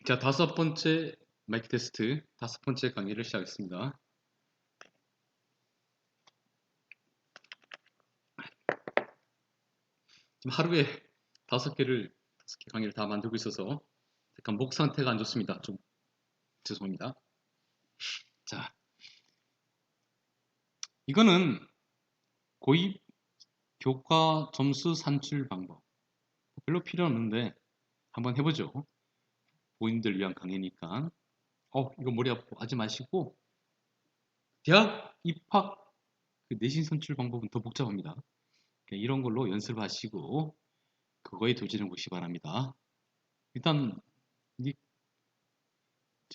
자, 다섯 번째 마이크 테스트, 다섯 번째 강의를 시작하겠습니다. 지금 하루에 다섯 개 강의를 다 만들고 있어서 약간 목 상태가 안 좋습니다. 좀 죄송합니다. 자, 이거는 고입 교과 점수 산출 방법. 별로 필요 없는데 한번 해보죠. 본인들 위한 강의니까. 이거 머리 아프고 하지 마시고 대학 입학 내신 선출 방법은 더 복잡합니다. 이런 걸로 연습하시고 그거에 도전해 보시기 바랍니다. 일단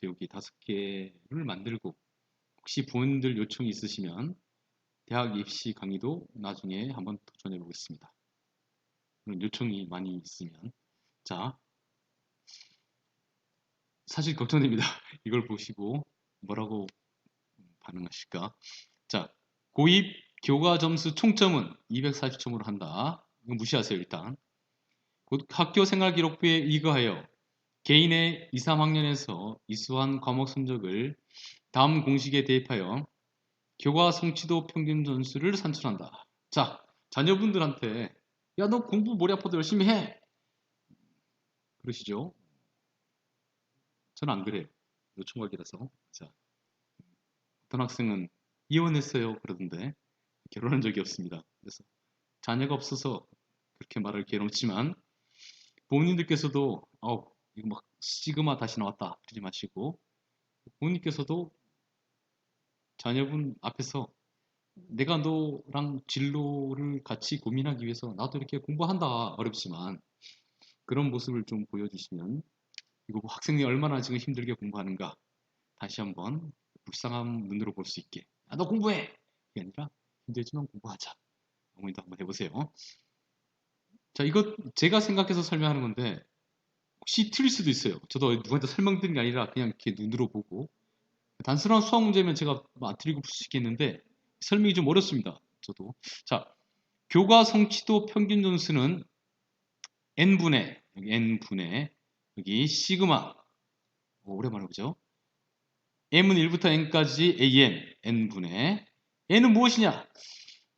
여기 다섯 개를 만들고 혹시 부모님들 요청이 있으시면 대학 입시 강의도 나중에 한번 도전해 보겠습니다. 요청이 많이 있으면. 자, 사실 걱정됩니다. 이걸 보시고 뭐라고 반응하실까? 자, 고입 교과 점수 총점은 240점으로 한다. 이거 무시하세요, 일단. 곧 학교 생활 기록부에 의거하여 개인의 2, 3학년에서 이수한 과목 성적을 다음 공식에 대입하여 교과 성취도 평균 점수를 산출한다. 자, 자녀분들한테 야, 너 공부 머리 아파도 열심히 해! 그러시죠? 저는 안 그래요. 요청각이라서. 자, 어떤 학생은 이혼했어요. 그러던데 결혼한 적이 없습니다. 그래서 자녀가 없어서 그렇게 말을 괴롭지만 부모님들께서도 이거 막 시그마 다시 나왔다 그러지 마시고 부모님께서도 자녀분 앞에서 내가 너랑 진로를 같이 고민하기 위해서 나도 이렇게 공부한다 어렵지만 그런 모습을 좀 보여주시면 이거 학생이 얼마나 지금 힘들게 공부하는가 다시 한번 불쌍한 눈으로 볼 수 있게 너 공부해! 이게 아니라 힘들지만 공부하자. 어머니도 한번 해보세요. 자, 이거 제가 생각해서 설명하는 건데 혹시 틀릴 수도 있어요. 저도 누구한테 설명드린 게 아니라 그냥 이렇게 눈으로 보고 단순한 수학 문제면 제가 안 틀리고 풀 수 있겠는데 설명이 좀 어렵습니다. 저도. 자, 교과 성취도 평균 점수는 n분의 여기 n분의 여기 시그마 오랜만에 보죠. m은 1부터 n까지 n분의 n은 무엇이냐?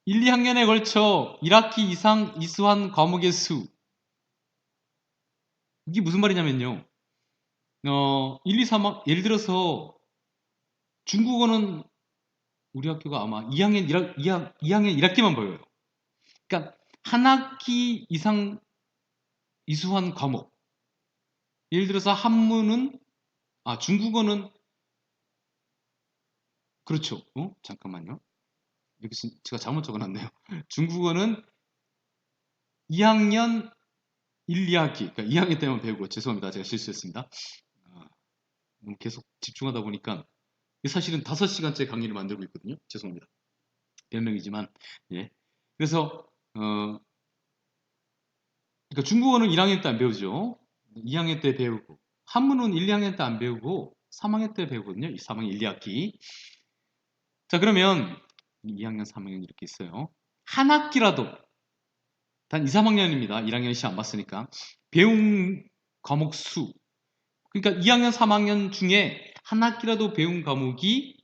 1, 2학년에 걸쳐 1학기 이상 이수한 과목의 수. 이게 무슨 말이냐면요. 1, 2, 3학 예를 들어서 중국어는 우리 학교가 아마 2학년 1학기만 배워요. 그러니까 한 학기 이상 이수한 과목. 예를 들어서 한문은 중국어는 그렇죠. 잠깐만요. 여기 제가 잘못 적어놨네요. 중국어는 2학년 1, 2학기, 그러니까 2학년 때만 배우고 죄송합니다. 제가 실수했습니다. 계속 집중하다 보니까 사실은 5시간째 강의를 만들고 있거든요. 죄송합니다. 변명이지만 예. 그래서 그러니까 중국어는 1학년 때 안 배우죠. 2학년 때 배우고 한문은 1, 2학년 때 안 배우고 3학년 때 배우거든요. 3학년 1, 2학기. 자, 그러면 2학년, 3학년 이렇게 있어요. 한 학기라도 단 2, 3학년입니다. 1학년 시험 안 봤으니까. 배운 과목 수. 그러니까 2학년, 3학년 중에 한 학기라도 배운 과목이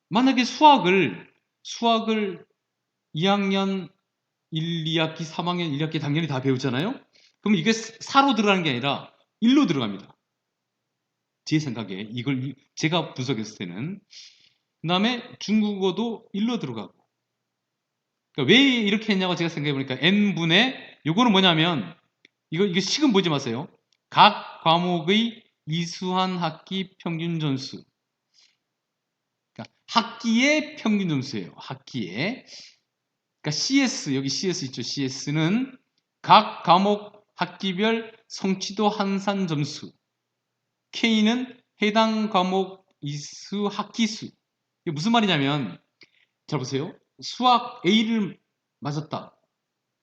만약에 수학을 2학년 1, 2학기, 3학년 1학기 당연히 다 배우잖아요. 그럼 이게 4로 들어가는 게 아니라 1로 들어갑니다. 제 생각에 이걸 제가 분석했을 때는 그 다음에 중국어도 1로 들어가고 그러니까 왜 이렇게 했냐고 제가 생각해보니까 n분의 요거는 뭐냐면 이거 식은 보지 마세요. 각 과목의 이수한 학기 평균 점수. 그러니까 학기의 평균 점수예요. 학기에. 그러니까 CS 여기 CS 있죠. CS는 각 과목 학기별 성취도 한산 점수. K는 해당 과목 이수 학기 수. 이게 무슨 말이냐면 잘 보세요. 수학 A를 맞았다.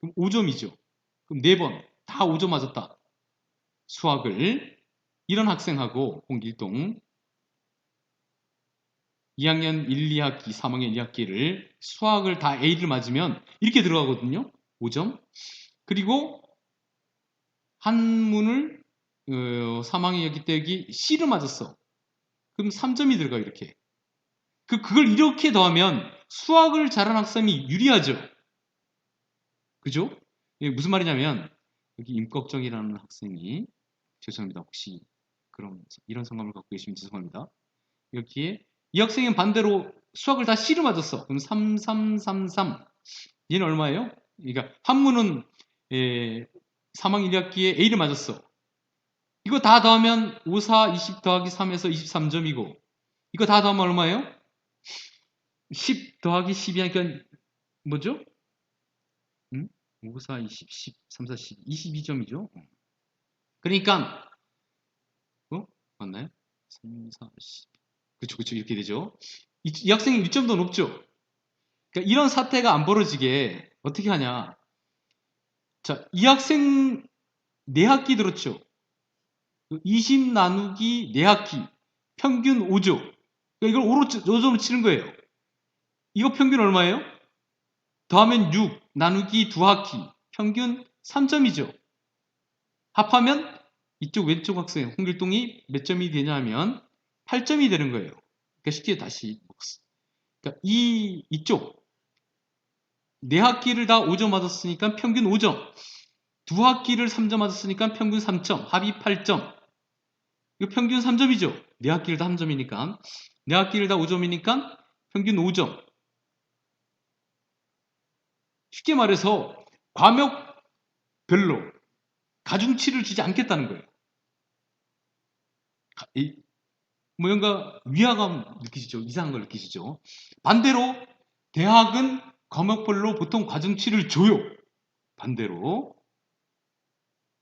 그럼 5점이죠. 그럼 4번 다 5점 맞았다. 수학을 이런 학생하고 홍길동 2학년 1, 2학기, 3학년 2학기를 수학을 다 A를 맞으면 이렇게 들어가거든요. 5점. 그리고 한문을 사망의 여기 떼기 C를 맞았어. 그럼 3점이 들어가 이렇게. 그걸 이렇게 더하면 수학을 잘하는 학생이 유리하죠. 그죠? 이게 무슨 말이냐면 여기 임꺽정이라는 학생이 죄송합니다. 혹시 이런 성함을 갖고 계시면 죄송합니다. 여기에 이 학생은 반대로 수학을 다 C를 맞았어. 그럼 3, 3, 3, 3. 얘는 얼마예요? 그러니까 한문은 사망 1학기에 A를 맞았어. 이거 다 더하면 5, 4, 20 더하기 3에서 23점이고 이거 다 더하면 얼마예요? 10 더하기 12 하니까 뭐죠? 5, 4, 20, 10, 3, 4, 10, 22점이죠. 그러니까 맞나요? 3, 4, 10. 그쵸 이렇게 되죠. 이 학생이 유점도 높죠. 그러니까 이런 사태가 안 벌어지게 어떻게 하냐. 자, 이 학생 4학기 들었죠. 20 나누기 4학기 평균 5죠. 그러니까 이걸 5점으로 치는 거예요. 이거 평균 얼마예요? 더하면 6 나누기 2학기 평균 3점이죠. 합하면 이쪽 왼쪽 학생 홍길동이 몇 점이 되냐면 8점이 되는 거예요. 그러니까 쉽게 다시 그러니까 이쪽 4학기를 다 5점 맞았으니까 평균 5점 2학기를 3점 맞았으니까 평균 3점 합이 8점 이거 평균 3점이죠. 4학기를 다 3점이니까 4학기를 다 5점이니까 평균 5점 쉽게 말해서 과목별로 가중치를 주지 않겠다는 거예요. 뭔가 위화감 느끼시죠? 이상한 걸 느끼시죠? 반대로 대학은 과목별로 보통 가중치를 줘요. 반대로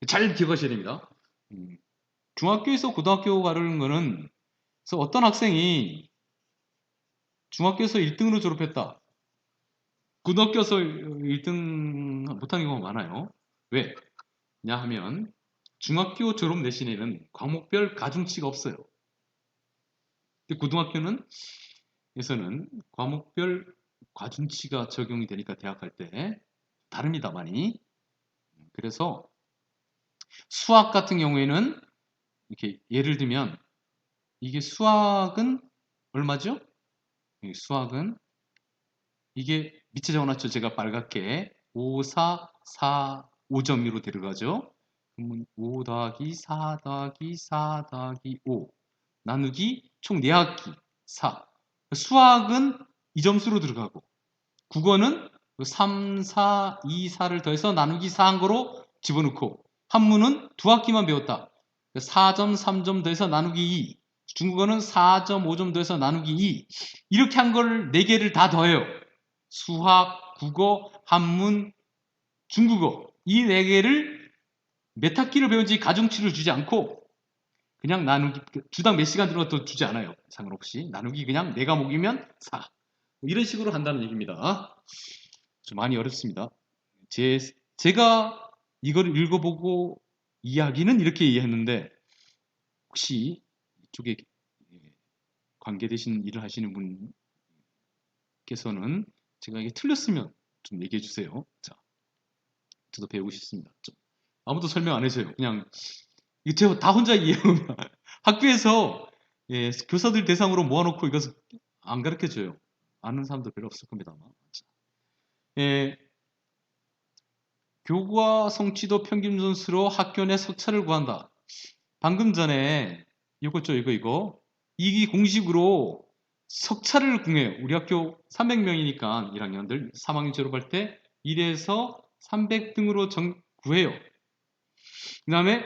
잘 기억하셔야 됩니다. 중학교에서 고등학교 가려는 거는 그래서 어떤 학생이 중학교에서 1등으로 졸업했다. 고등학교에서 1등 못하는 경우가 많아요. 왜? 냐 하면 중학교 졸업 내신에는 과목별 가중치가 없어요. 근데 고등학교는 에서는 과목별 과중치가 적용이 되니까 대학 갈 때 다릅니다, 많이. 그래서 수학 같은 경우에는 이렇게 예를 들면 이게 수학은 얼마죠? 수학은 이게 밑에 적어놨죠. 제가 빨갛게 5, 4, 4, 5점으로 데려가죠. 그러면 5 더하기 4 더하기 4 더하기 5 나누기 총 4학기 4. 수학은 이 점수로 들어가고 국어는 3, 4, 2, 4를 더해서 나누기 4 한 거로 집어넣고 한문은 2학기만 배웠다. 4점, 3점 더해서 나누기 2. 중국어는 4점, 5점 더해서 나누기 2. 이렇게 한 걸 4개를 다 더해요. 수학, 국어, 한문, 중국어 이 4개를 몇 학기를 배운지 가중치를 주지 않고 그냥 나누기 주당 몇 시간 들어도 주지 않아요. 상관없이 나누기 그냥 4과목이면 4. 이런 식으로 한다는 얘기입니다. 좀 많이 어렵습니다. 제가 이걸 읽어보고 이야기는 이렇게 이해했는데 혹시 이쪽에 관계되신 일을 하시는 분께서는 제가 이게 틀렸으면 좀 얘기해 주세요. 자, 저도 배우고 싶습니다. 아무도 설명 안 해줘요. 그냥 이거 제가 다 혼자 이해합니다. 학교에서 교사들 대상으로 모아놓고 이것을 안 가르쳐줘요. 아는 사람도 별로 없을 겁니다. 아마. 교과 성취도 평균 점수로 학교 내 석차를 구한다. 방금 전에 이거죠, 이거. 이 공식으로 석차를 구해요. 우리 학교 300명이니까 1학년들 3학년 졸업할 때 1에서 300등으로 구해요. 그 다음에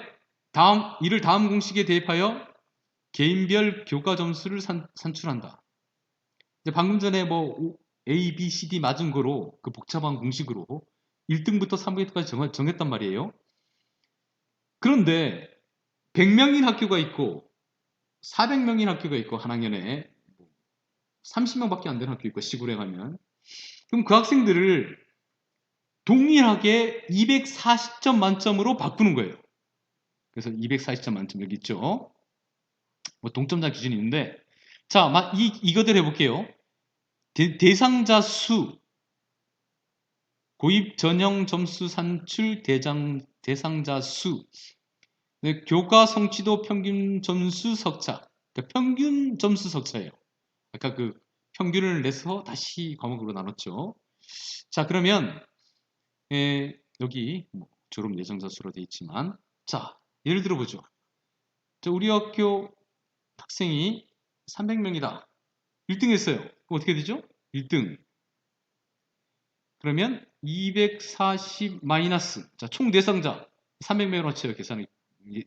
이를 다음 공식에 대입하여 개인별 교과 점수를 산출한다. 이제 방금 전에 뭐 A, B, C, D 맞은 거로 그 복잡한 공식으로 1등부터 300등까지 정했단 말이에요. 그런데 100명인 학교가 있고 400명인 학교가 있고 한 학년에 30명밖에 안 되는 학교 있고 시골에 가면 그럼 그 학생들을 동일하게 240점 만점으로 바꾸는 거예요. 그래서 240점 만점 여기 있죠. 뭐 동점자 기준이 있는데 자, 이거들 해볼게요. 대상자 수 고입 전형 점수 산출 대상자 수 네, 교과 성취도 평균 점수 석차. 그러니까 평균 점수 석차예요. 아까 그 평균을 내서 다시 과목으로 나눴죠. 자, 그러면 여기 뭐 졸업 예정자 수로 되어 있지만, 자, 예를 들어 보죠. 자, 우리 학교 학생이 300명이다. 1등 했어요. 그럼 어떻게 되죠? 1등. 그러면 240 마이너스, 자, 총 대상자 300명으로 쳐요. 계산을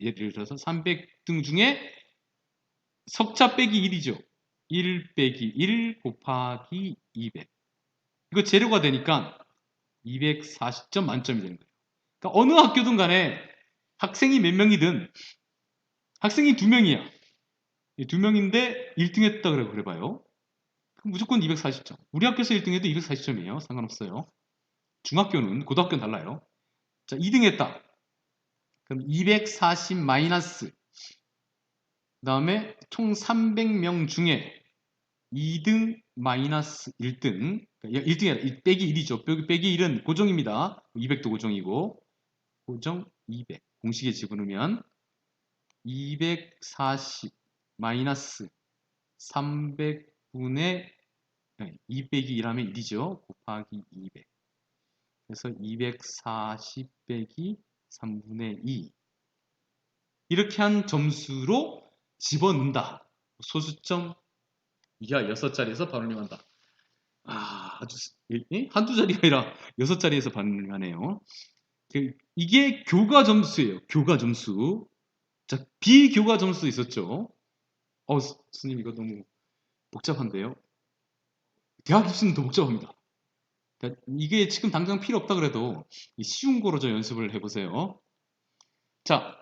예를 들어서 300등 중에 석차 빼기 1이죠. 1 빼기 1 곱하기 200. 이거 재료가 되니까 240점 만점이 되는 거예요. 그러니까 어느 학교든 간에 학생이 몇 명이든 학생이 2명이야. 2명인데 1등 했다 그래 봐요. 그럼 무조건 240점. 우리 학교에서 1등 해도 240점이에요. 상관없어요. 중학교는, 고등학교는 달라요. 자, 2등 했다. 그럼 240 마이너스. 그 다음에 총 300명 중에 2등 마이너스 1등. 그러니까 1등이 빼기 1이죠. 빼기 1은 고정입니다. 200도 고정이고. 고정 200. 공식에 집어넣으면 240 마이너스 300분의 2 빼기 1하면 1이죠. 곱하기 200. 그래서 240 빼기 3분의 2. 이렇게 한 점수로 집어넣는다. 소수점 이하 6자리에서 반응한다. 아주 한두 자리가 아니라 6자리에서 반응하네요. 이게 교과 점수예요. 교과 점수. 자, 비교과 점수 있었죠. 스님 이거 너무 복잡한데요. 대학 입시는 더 복잡합니다. 그러니까 이게 지금 당장 필요 없다 그래도 쉬운 거로 좀 연습을 해보세요. 자,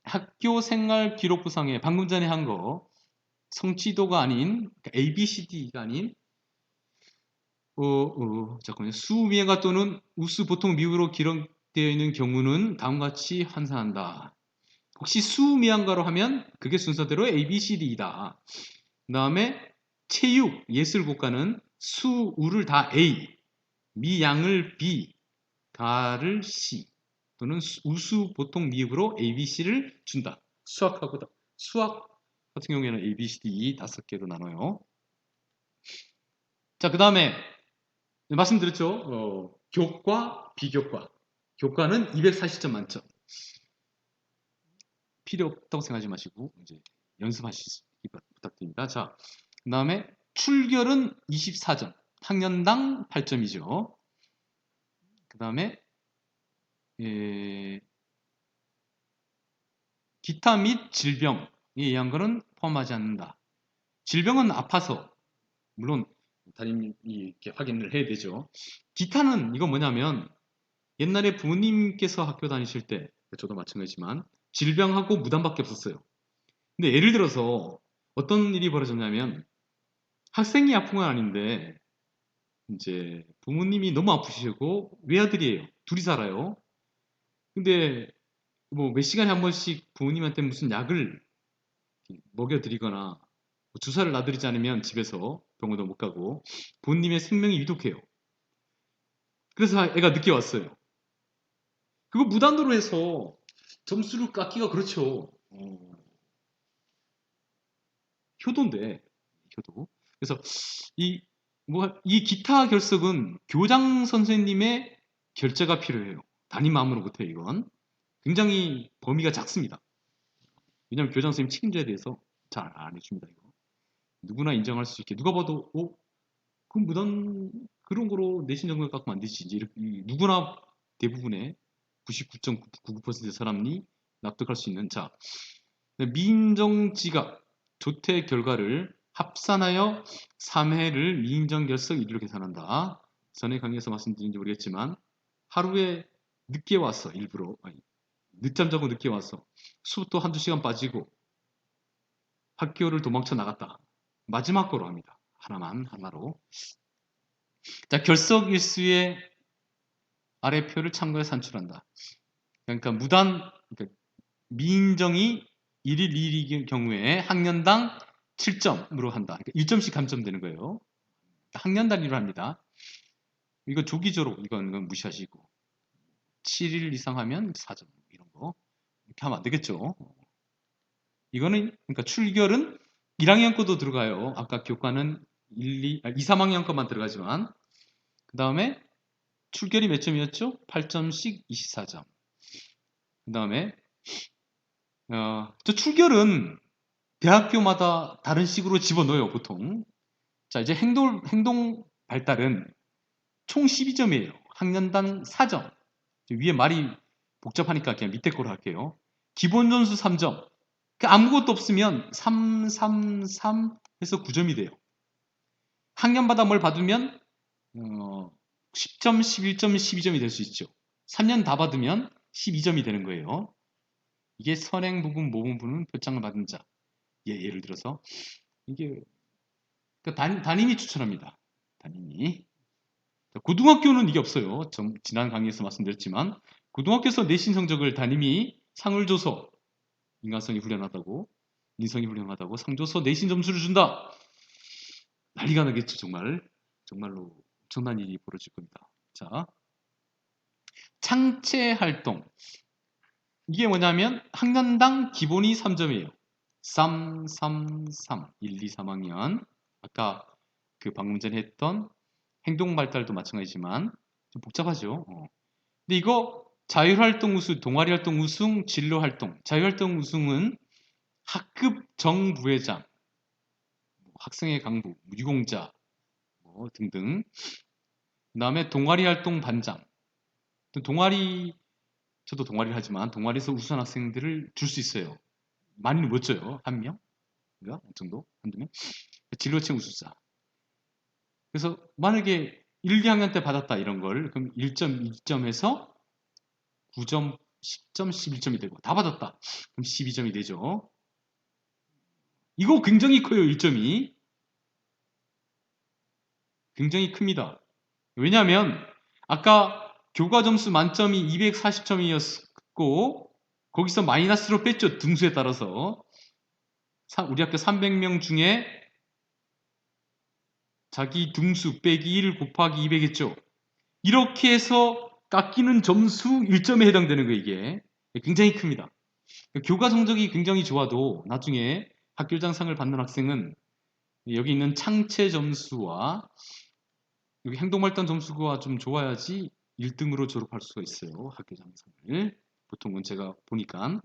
학교 생활 기록부상에 방금 전에 한 거 성취도가 아닌 그러니까 A, B, C, D가 아닌 잠깐만요. 수미행가 또는 우수 보통 미으로 기록되어 있는 경우는 다음과 같이 환산한다. 혹시 수미양가로 하면 그게 순서대로 A, B, C, D이다. 그 다음에 체육, 예술국가는 수, 우를 다 A, 미, 양을 B, 가를 C 또는 우수, 보통, 미흡으로 A, B, C를 준다. 수학 같은 경우에는 A, B, C, D 5개로 나눠요. 자, 그 다음에 말씀드렸죠. 교과, 비교과. 교과는 240점 만점. 필요 없다고 생각하지 마시고 이제 연습하시기 부탁드립니다. 자, 그 다음에 출결은 24점. 학년당 8점이죠. 그 다음에 기타 및 질병에 의한 것은 포함하지 않는다. 질병은 아파서 물론 담임이 이렇게 확인을 해야 되죠. 기타는 이건 뭐냐면 옛날에 부모님께서 학교 다니실 때 저도 마찬가지지만 질병하고 무단밖에 없었어요. 근데 예를 들어서 어떤 일이 벌어졌냐면 학생이 아픈 건 아닌데 이제 부모님이 너무 아프시고 외아들이에요. 둘이 살아요. 근데 뭐 몇 시간에 한 번씩 부모님한테 무슨 약을 먹여드리거나 뭐 주사를 놔드리지 않으면 집에서 병원도 못 가고 부모님의 생명이 위독해요. 그래서 애가 늦게 왔어요. 그거 무단으로 해서 점수를 깎기가 그렇죠. 효도인데 효도. 그래서 이 기타 결석은 교장 선생님의 결재가 필요해요. 담임 마음으로 못해요, 이건. 굉장히 범위가 작습니다. 왜냐하면 교장 선생님 책임져야 돼서 잘 안 해줍니다, 이거. 누구나 인정할 수 있게. 누가 봐도, 그럼 무단, 그런 거로 내신 정보를 깎으면 안 되지. 이제 누구나 대부분의 99.99%의 사람이 납득할 수 있는. 자, 미인정지각, 조퇴 결과를 합산하여 3회를 미인정결석 1위로 계산한다. 전에 강의에서 말씀드린지 모르겠지만 하루에 늦게 와서 일부러 늦잠 자고 늦게 와서 수업도 한두 시간 빠지고 학교를 도망쳐 나갔다. 마지막 거로 합니다. 하나로. 자, 결석 일수의 아래 표를 참고해 산출한다. 그러니까 그러니까 미인정이 1일 2일인 경우에 학년당 7점으로 한다. 그러니까 1점씩 감점되는 거예요. 학년 단위로 합니다. 이거 조기 졸업 이건 무시하시고 7일 이상 하면 4점 이런 거. 이렇게 하면 안 되겠죠. 이거는 그러니까 출결은 1학년 거도 들어가요. 아까 교과는 2, 3학년 것만 들어가지만 그 다음에 출결이 몇 점이었죠? 8점씩 24점. 그 다음에 저 출결은 대학교마다 다른 식으로 집어넣어요, 보통. 자, 이제 행동 발달은 총 12점이에요. 학년당 4점. 위에 말이 복잡하니까 그냥 밑에 거로 할게요. 기본 점수 3점. 아무것도 없으면 3, 3, 3 해서 9점이 돼요. 학년마다 뭘 받으면 10점, 11점, 12점이 될 수 있죠. 3년 다 받으면 12점이 되는 거예요. 이게 선행 부분, 모분 부분 표창을 받은 자. 예를 들어서 이게 담임이 추천합니다. 담임이. 고등학교는 이게 없어요. 지난 강의에서 말씀드렸지만 고등학교에서 내신 성적을 담임이 상을 줘서 인간성이 훌륭하다고, 인성이 훌륭하다고 상 줘서 내신 점수를 준다. 난리가 나겠죠, 정말. 정말로 엄청난 일이 벌어질 겁니다. 자, 창체 활동. 이게 뭐냐면 학년당 기본이 3점이에요. 3, 3, 3, 1, 2, 3학년. 아까 그 방금 전에 했던 행동 발달도 마찬가지지만 좀 복잡하죠. 근데 이거 자율활동 우수, 동아리활동 우승, 진로활동. 자율활동 우승은 학급 정부회장, 학생회 강부, 유공자 등등. 그 다음에 동아리활동 반장. 저도 동아리를 하지만 동아리에서 우수한 학생들을 줄 수 있어요. 많이는 못 줘요. 한 명? 정도? 한두 명? 진로체 우수자. 그래서 만약에 1, 2학년 때 받았다 이런 걸 그럼 1점, 2점에서 9점, 10점, 11점이 되고 다 받았다. 그럼 12점이 되죠. 이거 굉장히 커요. 1점이. 굉장히 큽니다. 왜냐하면 아까 교과 점수 만점이 240점이었고 거기서 마이너스로 뺐죠. 등수에 따라서. 우리 학교 300명 중에 자기 등수 빼기 1 곱하기 200 했죠. 이렇게 해서 깎이는 점수 1점에 해당되는 거예요. 이게. 굉장히 큽니다. 교과 성적이 굉장히 좋아도 나중에 학교장상을 받는 학생은 여기 있는 창체 점수와 여기 행동발달 점수가 좀 좋아야지 1등으로 졸업할 수가 있어요. 학교장상을. 보통은 제가 보니까.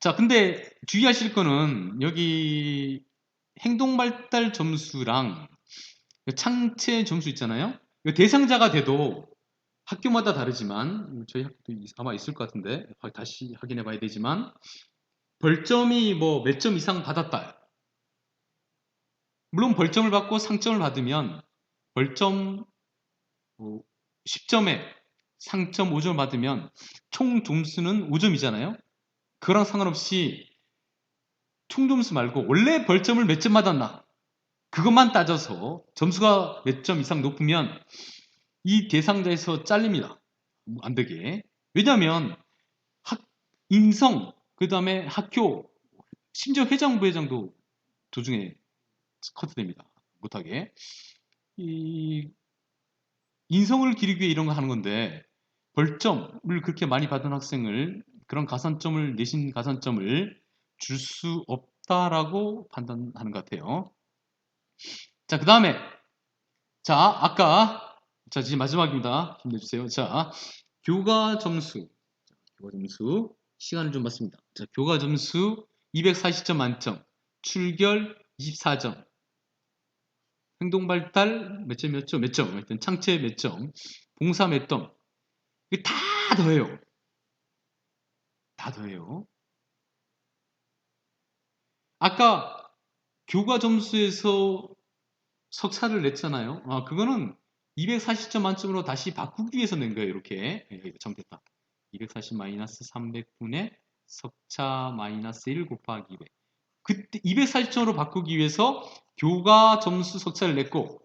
자, 근데 주의하실 거는 여기 행동발달 점수랑 창체 점수 있잖아요. 대상자가 돼도 학교마다 다르지만 저희 학교도 아마 있을 것 같은데 다시 확인해 봐야 되지만 벌점이 뭐 몇 점 이상 받았다. 물론 벌점을 받고 상점을 받으면 벌점 10점에 상점 5점 받으면 총 점수는 5점이잖아요. 그거랑 상관없이 총 점수 말고 원래 벌점을 몇 점 받았나 그것만 따져서 점수가 몇 점 이상 높으면 이 대상자에서 잘립니다. 안 되게. 왜냐하면 인성, 그 다음에 학교, 심지어 회장, 부회장도 도중에 커트됩니다. 못하게. 인성을 기르기 위해 이런 거 하는 건데 벌점을 그렇게 많이 받은 학생을 그런 가산점을 내신 가산점을 줄 수 없다라고 판단하는 것 같아요. 자, 그 다음에 아까 이제 마지막입니다. 힘내주세요. 자, 교과 점수 시간을 좀 봤습니다. 자, 교과 점수 240점 만점, 출결 24점, 행동발달 몇 점이었죠? 몇 점? 하여튼 창체 몇 점, 봉사 몇 점. 이게 다 더해요. 다 더해요. 아까 교과 점수에서 석사를 냈잖아요. 그거는 240점 만점으로 다시 바꾸기 위해서 낸 거예요. 이렇게. 잘못했다. 240 마이너스 300분의 석차 마이너스 1 곱하기 200. 그때 240점으로 바꾸기 위해서 교과 점수 석차를 냈고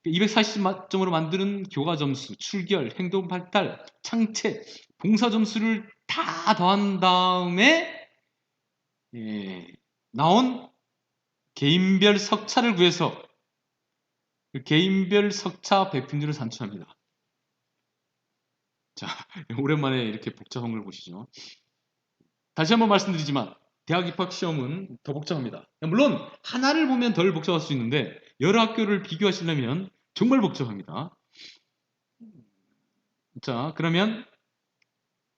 240점으로 만드는 교과 점수, 출결, 행동 발달, 창체, 봉사 점수를 다 더한 다음에 나온 개인별 석차를 구해서 그 개인별 석차 백분율을 산출합니다. 자, 오랜만에 이렇게 복잡한 걸 보시죠. 다시 한번 말씀드리지만 대학 입학 시험은 더 복잡합니다. 물론 하나를 보면 덜 복잡할 수 있는데 여러 학교를 비교하시려면 정말 복잡합니다. 자, 그러면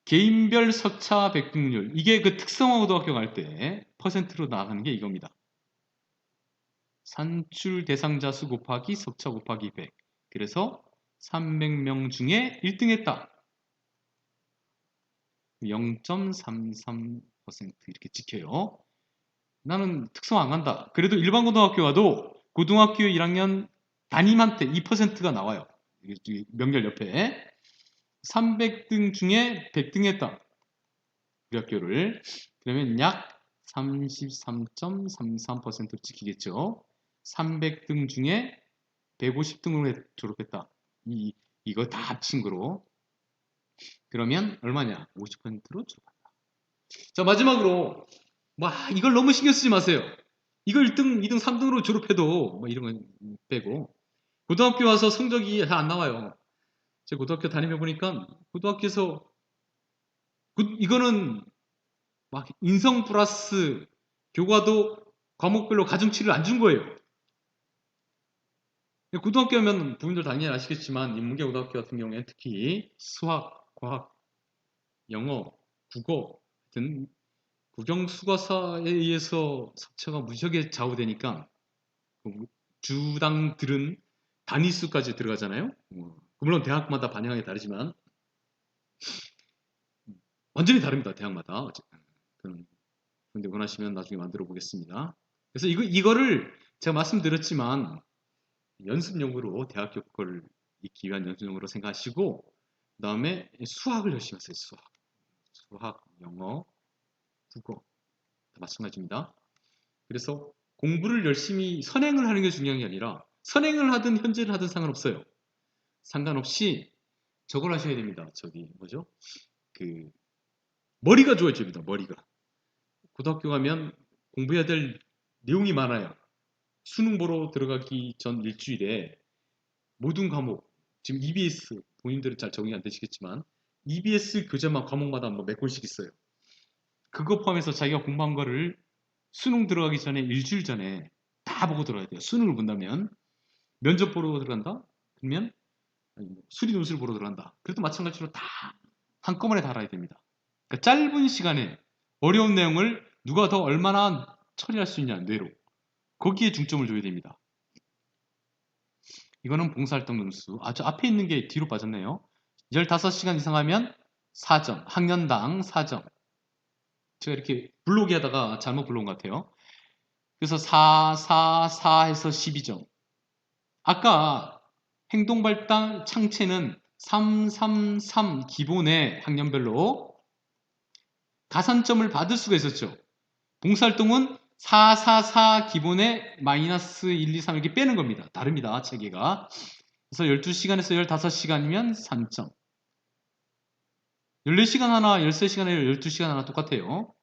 개인별 석차 백등률, 이게 그 특성화 고등학교 갈 때 퍼센트로 나가는 게 이겁니다. 산출 대상자 수 곱하기 석차 곱하기 100. 그래서 300명 중에 1등 했다. 0.33% 이렇게 찍혀요. 나는 특성 안 간다. 그래도 일반 고등학교 가도 고등학교 1학년 담임한테 2%가 나와요. 명절 옆에 300등 중에 100등 했다. 우리 학교를. 그러면 약 33.33%로 찍히겠죠. 300등 중에 150등으로 졸업했다. 이거 다 합친 거로. 그러면 얼마냐? 50%로 졸업한다. 자, 마지막으로 이걸 너무 신경 쓰지 마세요. 이거 1등, 2등, 3등으로 졸업해도 이런 건 빼고 고등학교 와서 성적이 잘 안 나와요. 제가 고등학교 다니며 보니까 고등학교에서 이거는 인성 플러스 교과도 과목별로 가중치를 안 준 거예요. 고등학교 하면 부모님들 당연히 아시겠지만 인문계 고등학교 같은 경우에 특히 수학, 과학, 영어, 국어 같은 국영수거사에 의해서 석차가 무지하게 좌우되니까 주당들은 단위수까지 들어가잖아요. 물론 대학마다 반영이 다르지만 완전히 다릅니다. 대학마다. 그런데 원하시면 나중에 만들어 보겠습니다. 그래서 이거를 제가 말씀드렸지만 연습용으로 대학교 걸 익기 위한 연습용으로 생각하시고 그 다음에 수학을 열심히 하세요. 수학, 영어, 국어 다 마찬가지입니다. 그래서 공부를 열심히 선행을 하는 게 중요한 게 아니라 선행을 하든 현재를 하든 상관없어요. 상관없이 저걸 하셔야 됩니다. 뭐죠? 머리가 좋아져야 됩니다. 머리가. 고등학교 가면 공부해야 될 내용이 많아요. 수능 보러 들어가기 전 일주일에 모든 과목, 지금 EBS 본인들은 잘 적응이 안 되시겠지만 EBS 교재만 과목마다 몇 권씩 있어요. 그거 포함해서 자기가 공부한 거를 수능 들어가기 전에 일주일 전에 다 보고 들어야 돼요. 수능을 본다면 면접 보러 들어간다? 그러면 수리 논술 보러 들어간다. 그래도 마찬가지로 다 한꺼번에 다 알아야 됩니다. 그러니까 짧은 시간에 어려운 내용을 누가 더 얼마나 처리할 수 있냐, 뇌로. 거기에 중점을 줘야 됩니다. 이거는 봉사활동 점수. 저 앞에 있는 게 뒤로 빠졌네요. 15시간 이상 하면 4점. 학년당 4점. 제가 이렇게 블록이 하다가 잘못 불러온 것 같아요. 그래서 4, 4, 4 해서 12점. 아까 행동발달 창체는 3, 3, 3 기본의 학년별로 가산점을 받을 수가 있었죠. 봉사활동은 4, 4, 4 기본에 마이너스 1, 2, 3 이렇게 빼는 겁니다. 다릅니다. 체계가. 그래서 12시간에서 15시간이면 3점. 14시간 하나, 13시간에 12시간 하나 똑같아요.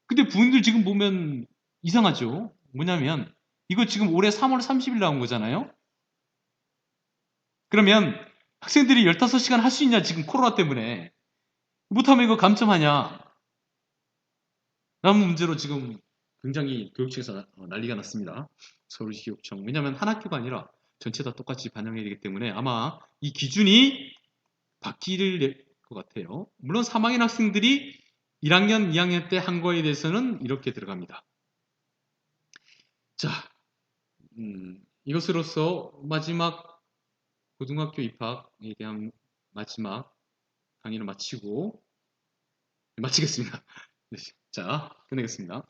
근데 부모님들 지금 보면 이상하죠? 뭐냐면 이거 지금 올해 3월 30일 나온 거잖아요? 그러면 학생들이 15시간 할 수 있냐? 지금 코로나 때문에. 못하면 이거 감점하냐? 라는 문제로 지금 굉장히 교육청에서 난리가 났습니다. 서울시 교육청. 왜냐하면 한 학교가 아니라 전체 다 똑같이 반영해야 되기 때문에 아마 이 기준이 바뀔 것 같아요. 물론 3학년 학생들이 1학년, 2학년 때 한 거에 대해서는 이렇게 들어갑니다. 자, 이것으로서 마지막 고등학교 입학에 대한 마지막 강의를 마치겠습니다. 자, 끝내겠습니다.